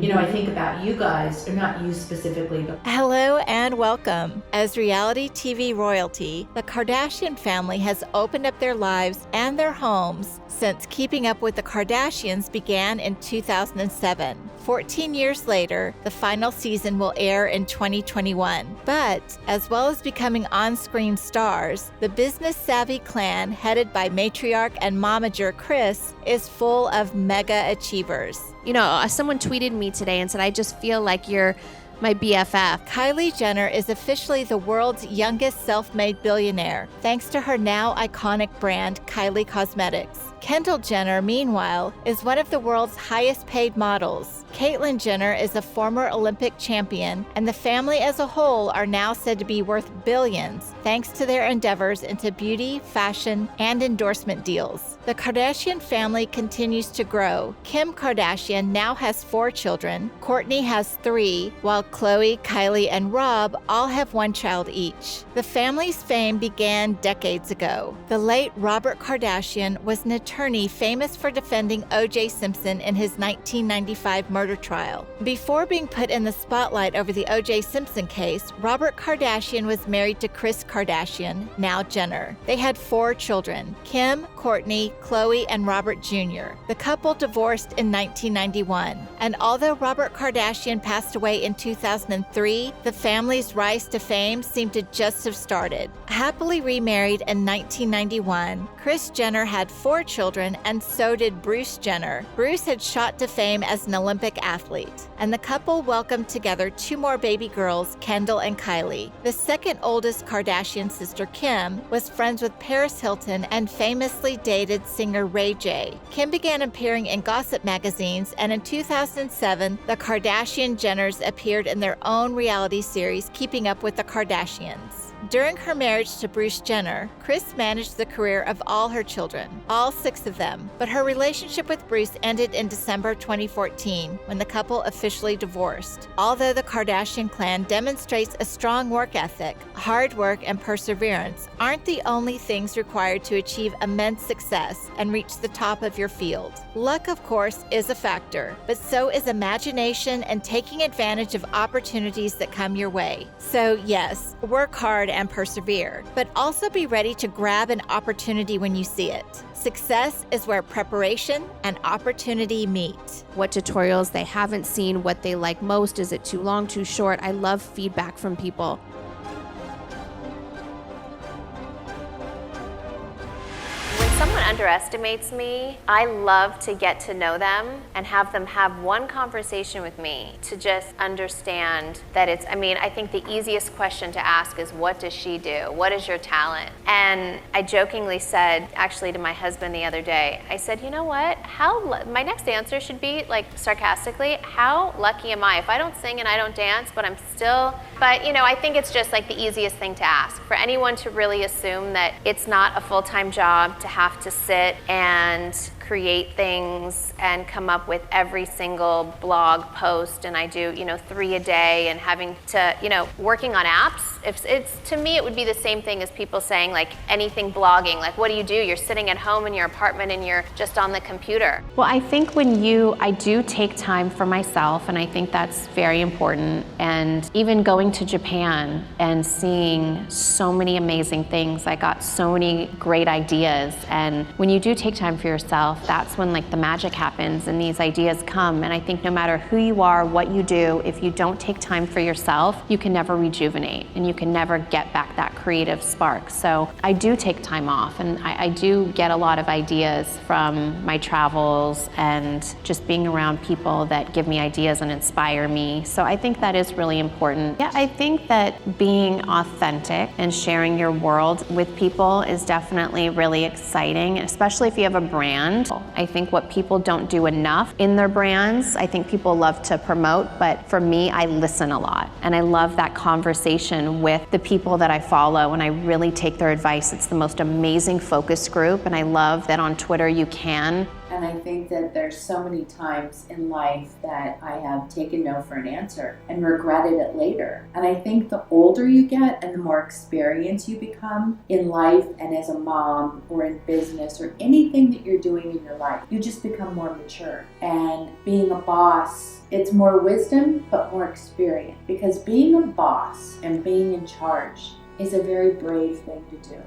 You know, I think about you guys, or not you specifically, but Hello and welcome. As reality TV royalty, the Kardashian family has opened up their lives and their homes since Keeping Up with the Kardashians began in 2007. 14 years later, the final season will air in 2021. But, as well as becoming on-screen stars, the business-savvy clan headed by matriarch and momager Kris is full of mega achievers. You know, someone tweeted me today and said, I just feel like you're my BFF. Kylie Jenner is officially the world's youngest self-made billionaire, thanks to her now iconic brand, Kylie Cosmetics. Kendall Jenner, meanwhile, is one of the world's highest-paid models. Caitlyn Jenner is a former Olympic champion, and the family as a whole are now said to be worth billions, thanks to their endeavors into beauty, fashion, and endorsement deals. The Kardashian family continues to grow. Kim Kardashian now has 4 children, Kourtney has 3, while Khloe, Kylie, and Rob all have 1 child each. The family's fame began decades ago. The late Robert Kardashian was an attorney famous for defending OJ Simpson in his 1995 murder trial. Before being put in the spotlight over the OJ Simpson case, Robert Kardashian was married to Kris Kardashian, now Jenner. They had 4 children, Kim, Kourtney, Khloe, and Robert Jr. The couple divorced in 1991. And although Robert Kardashian passed away in 2003, the family's rise to fame seemed to just have started. Happily remarried in 1991, Kris Jenner had 4 children, and so did Bruce Jenner. Bruce had shot to fame as an Olympic athlete, and the couple welcomed together 2 more baby girls, Kendall and Kylie. The second oldest Kardashian sister, Kim, was friends with Paris Hilton and famously dated singer Ray J. Kim began appearing in gossip magazines, and in 2007, the Kardashian Jenners appeared in their own reality series, Keeping Up with the Kardashians. During her marriage to Bruce Jenner, Kris managed the career of all her children, all 6 of them, but her relationship with Bruce ended in December 2014, when the couple officially divorced. Although the Kardashian clan demonstrates a strong work ethic, hard work and perseverance aren't the only things required to achieve immense success and reach the top of your field. Luck, of course, is a factor, but so is imagination and taking advantage of opportunities that come your way. So yes, work hard and persevere, but also be ready to grab an opportunity when you see it. Success is where preparation and opportunity meet. What tutorials they haven't seen, what they like most, is it too long, too short? I love feedback from people. When someone underestimates me, I love to get to know them and have them have one conversation with me to just understand that it's, I think the easiest question to ask is, what does she do? What is your talent? And I jokingly said, actually to my husband the other day, I said, you know what? My next answer should be, like, sarcastically, how lucky am I? If I don't sing and I don't dance, but I think it's just like the easiest thing to ask. For anyone to really assume that it's not a full-time job to have to sit and create things and come up with every single blog post, and I do 3 a day, and having to working on apps. If it's, to me, it would be the same thing as people saying, like, anything blogging, like, what do? You're sitting at home in your apartment and you're just on the computer. Well, I think I do take time for myself, and I think that's very important. And even going to Japan and seeing so many amazing things, I got so many great ideas. And when you do take time for yourself, that's when, like, the magic happens and these ideas come. And I think no matter who you are, what you do, if you don't take time for yourself, you can never rejuvenate and you can never get back that creative spark. So I do take time off, and I do get a lot of ideas from my travels and just being around people that give me ideas and inspire me. So I think that is really important. Yeah, I think that being authentic and sharing your world with people is definitely really exciting, especially if you have a brand. I think what people don't do enough in their brands, I think people love to promote, but for me, I listen a lot. And I love that conversation with the people that I follow, and I really take their advice. It's the most amazing focus group, and I love that on Twitter you can And I think that there's so many times in life that I have taken no for an answer and regretted it later. And I think the older you get and the more experienced you become in life and as a mom or in business or anything that you're doing in your life, you just become more mature. And being a boss, it's more wisdom, but more experience. Because being a boss and being in charge is a very brave thing to do.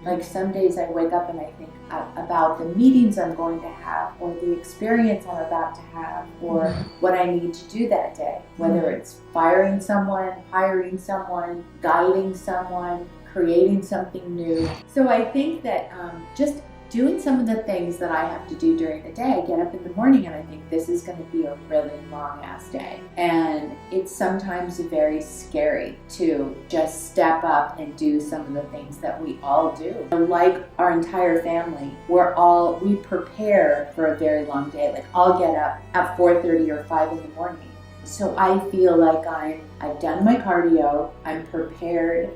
Like some days I wake up and I think about the meetings I'm going to have or the experience I'm about to have or what I need to do that day. Whether it's firing someone, hiring someone, guiding someone, creating something new. So I think that just doing some of the things that I have to do during the day, I get up in the morning and I think this is going to be a really long ass day. And it's sometimes very scary to just step up and do some of the things that we all do. Like our entire family, we prepare for a very long day. Like I'll get up at 4:30 or 5 in the morning. So I feel like I've done my cardio, I'm prepared,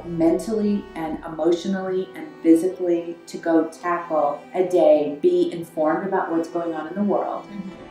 mentally and emotionally and physically to go tackle a day, be informed about what's going on in the world.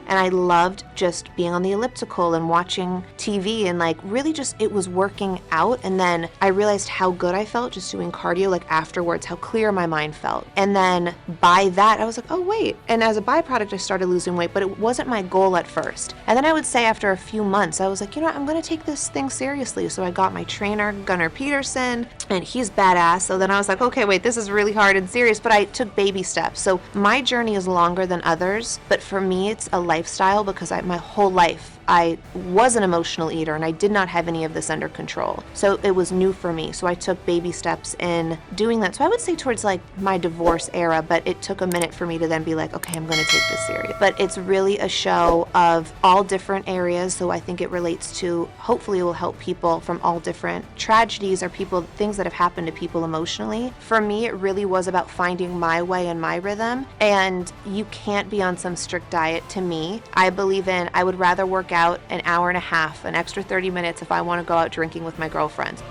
And I loved just being on the elliptical and watching TV and really just it was working out. And then I realized how good I felt just doing cardio, afterwards, how clear my mind felt. And then by that, I was like, oh, wait. And as a byproduct, I started losing weight, but it wasn't my goal at first. And then I would say after a few months, I was like, I'm going to take this thing seriously. So I got my trainer, Gunnar Peterson, and he's badass. So then I was like, okay, wait, this is really hard and serious, but I took baby steps. So my journey is longer than others, but for me, it's a lifestyle because my whole life I was an emotional eater and I did not have any of this under control. So it was new for me. So I took baby steps in doing that. So I would say towards my divorce era, but it took a minute for me to then be like, okay, I'm going to take this serious. But it's really a show of all different areas. So I think it relates to, hopefully it will help people from all different tragedies or things that have happened to people emotionally. For me, it really was about finding my way and my rhythm. And you can't be on some strict diet to me. I believe I would rather work out an hour and a half, an extra 30 minutes if I want to go out drinking with my girlfriends.